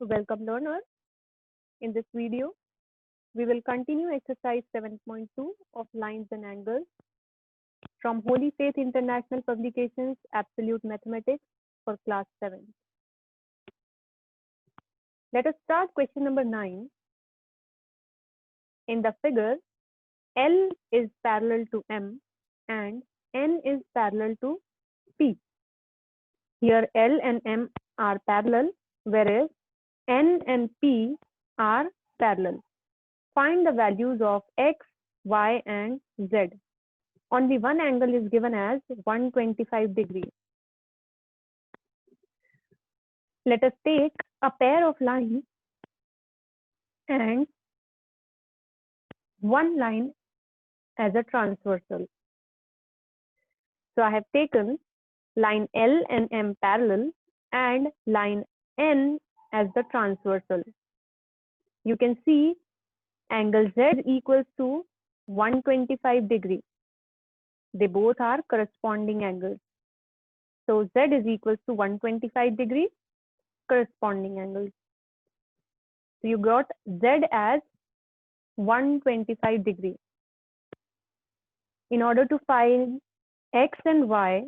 Welcome learners. In this video, we will continue exercise 7.2 of lines and angles from Holy Faith International Publications Absolute Mathematics for class 7. Let us start question number 9. In the figure, L is parallel to M and N is parallel to P. Here L and M are parallel, whereas N and P are parallel. Find the values of X, Y, and Z. Only one angle is given as 125 degrees. Let us take a pair of lines and one line as a transversal. So I have taken line L and M parallel and line N as the transversal. You can see angle Z equals to 125 degrees. They both are corresponding angles. So Z is equals to 125 degrees, corresponding angles. So you got Z as 125 degrees. In order to find X and Y,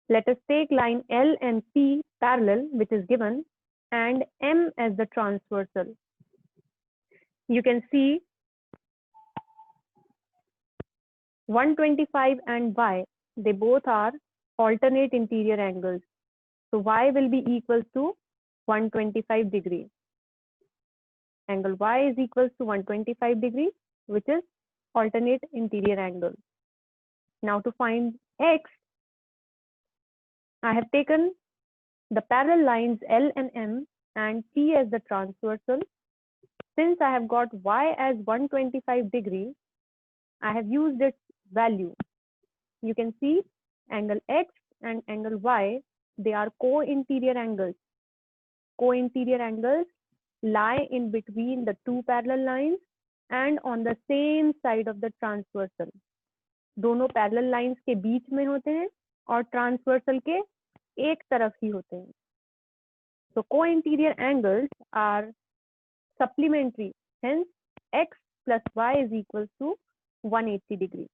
let us take line L and P parallel, which is given, and M as the transversal. You can see 125 and Y, they both are alternate interior angles. So Y will be equal to 125 degrees. Angle Y is equals to 125 degrees, which is alternate interior angle. Now to find X, I have taken the parallel lines L and M and P as the transversal. Since I have got Y as 125 degrees, I have used its value. You can see angle X and angle Y, they are co-interior angles. Co-interior angles lie in between the two parallel lines and on the same side of the transversal. दोनों parallel lines के बीच में होते हैं और transversal के एक तरफ ही होते हैं. So co-interior angles are supplementary. Hence, X plus Y is equals to 180 degrees.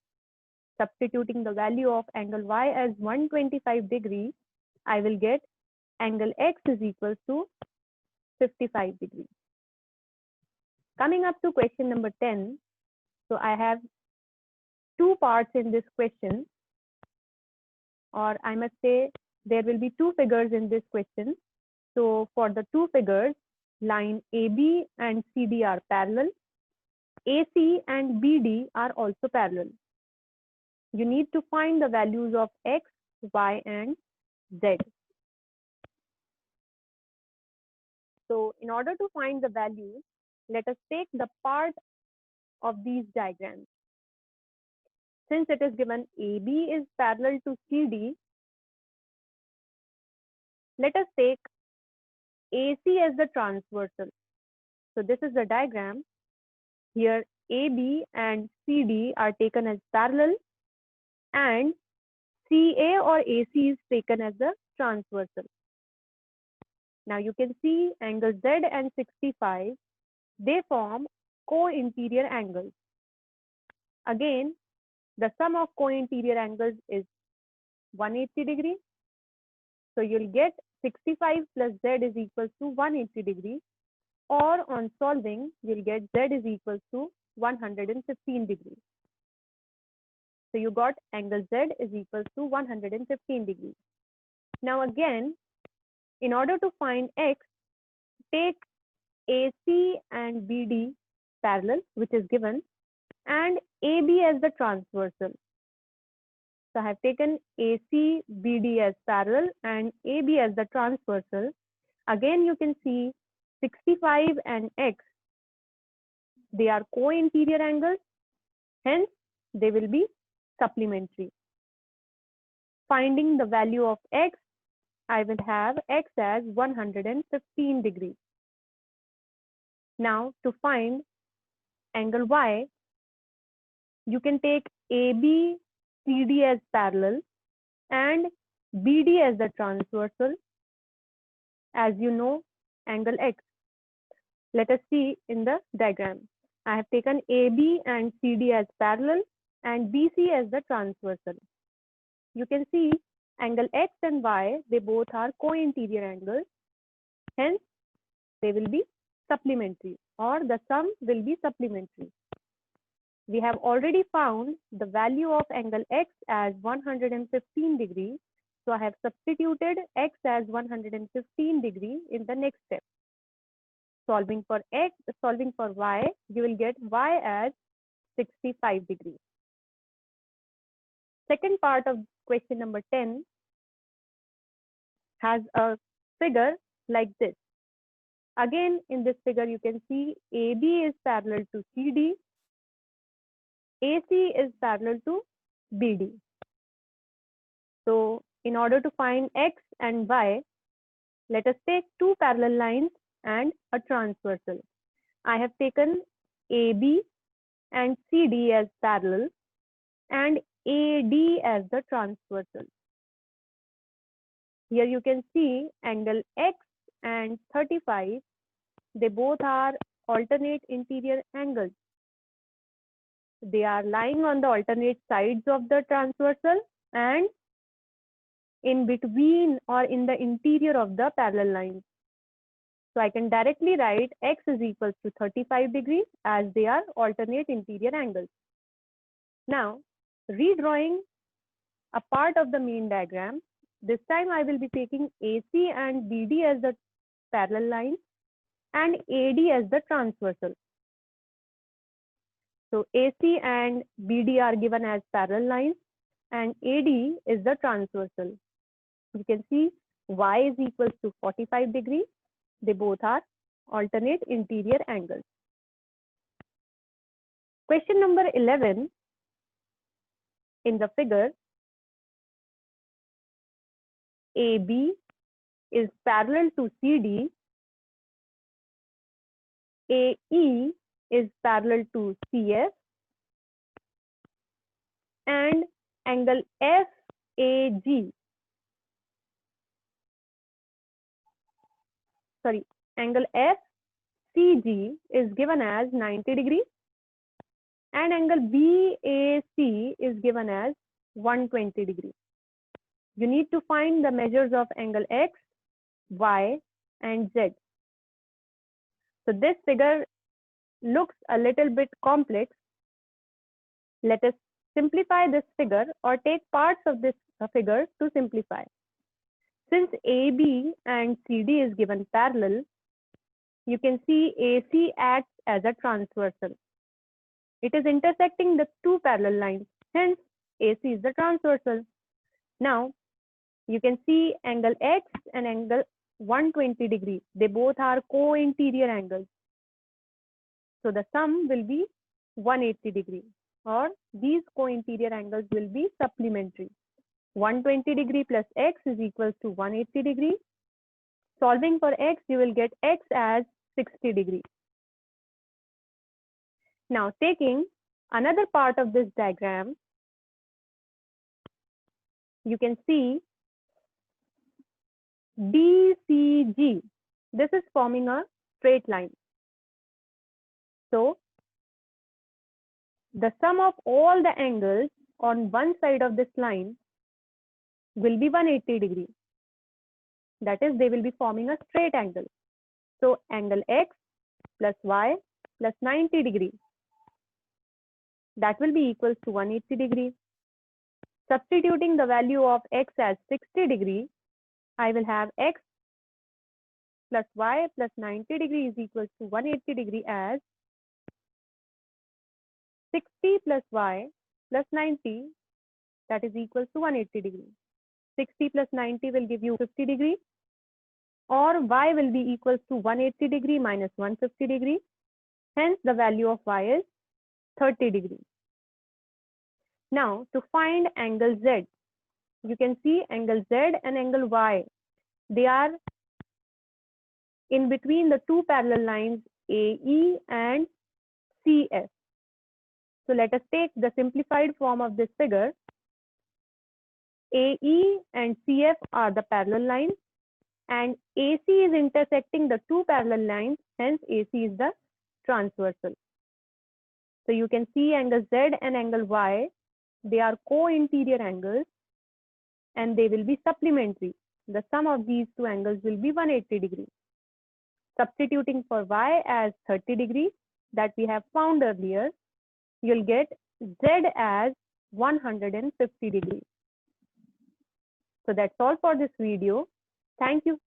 Substituting the value of angle Y as 125 degrees, I will get angle X is equals to 55 degrees. Coming up to question number 10. So I have two parts in this question, or I must say there will be two figures in this question. So for the two figures, line AB and CD are parallel. AC and BD are also parallel. You need to find the values of X, Y, and Z. So in order to find the values, let us take the part of these diagrams. Since it is given AB is parallel to CD, let us take AC as the transversal. So this is the diagram. Here AB and CD are taken as parallel and CA or AC is taken as the transversal. Now you can see angle Z and 65, they form co-interior angles. Again, the sum of co-interior angles is 180 degrees. So you'll get 65 plus Z is equals to 180 degrees, or on solving, you'll get Z is equals to 115 degrees. So you got angle Z is equals to 115 degrees. Now again, in order to find X, take AC and BD parallel, which is given, and AB as the transversal. So I have taken AC, BD as parallel and AB as the transversal. Again, you can see 65 and X, they are co-interior angles. Hence, they will be supplementary. Finding the value of X, I will have X as 115 degrees. Now, to find angle Y, you can take AB, CD as parallel and BD as the transversal. as you know, angle X. Let us see in the diagram. I have taken AB and CD as parallel and BC as the transversal. You can see angle X and Y, they both are co-interior angles. Hence, they will be supplementary, or the sum will be supplementary. We have already found the value of angle X as 115 degrees. So I have substituted X as 115 degrees in the next step. Solving for X, solving for Y, you will get Y as 65 degrees. Second part of question number 10 has a figure like this. Again, in this figure, you can see AB is parallel to CD, AC is parallel to BD. So in order to find X and Y, let us take two parallel lines and a transversal. I have taken AB and CD as parallel and AD as the transversal. Here you can see angle X and 35, they both are alternate interior angles. They are lying on the alternate sides of the transversal and in between or in the interior of the parallel lines. So I can directly write X is equals to 35 degrees as they are alternate interior angles. Now, redrawing a part of the main diagram, this time I will be taking AC and BD as the parallel lines and AD as the transversal. So AC and BD are given as parallel lines and AD is the transversal. You can see Y is equals to 45 degrees. They both are alternate interior angles. Question number 11, in the figure, AB is parallel to CD, AE is parallel to CF, and angle FAG, angle FCG is given as 90 degrees and angle BAC is given as 120 degrees. You need to find the measures of angle X, Y, and Z. So this figure looks a little bit complex. Let us simplify this figure or take parts of this figure to simplify. Since AB and CD is given parallel, you can see AC acts as a transversal. It is intersecting the two parallel lines, hence AC is the transversal. Now, you can see angle X and angle 120 degrees. They both are co-interior angles. So the sum will be 180 degrees, or these co-interior angles will be supplementary. 120 degree plus X is equals to 180 degrees. Solving for X, you will get X as 60 degrees. Now taking another part of this diagram, you can see DCG. This is forming a straight line. So the sum of all the angles on one side of this line will be 180 degrees. That is, they will be forming a straight angle. So angle X plus Y plus 90 degrees, that will be equals to 180 degrees. Substituting the value of X as 60 degrees, I will have X plus Y plus 90 degrees is equals to 180 degrees as 60 plus Y plus 90, that is equals to 180 degrees. 60 plus 90 will give you 50 degrees, or Y will be equals to 180 degree minus 150 degree. Hence, the value of Y is 30 degrees. Now, to find angle Z, you can see angle Z and angle Y. They are in between the two parallel lines AE and CF. So let us take the simplified form of this figure. AE and CF are the parallel lines and AC is intersecting the two parallel lines, hence AC is the transversal. So you can see angle Z and angle Y, they are co-interior angles and they will be supplementary. The sum of these two angles will be 180 degrees. Substituting for Y as 30 degrees that we have found earlier, you'll get Z as 150 degrees. So that's all for this video. Thank you.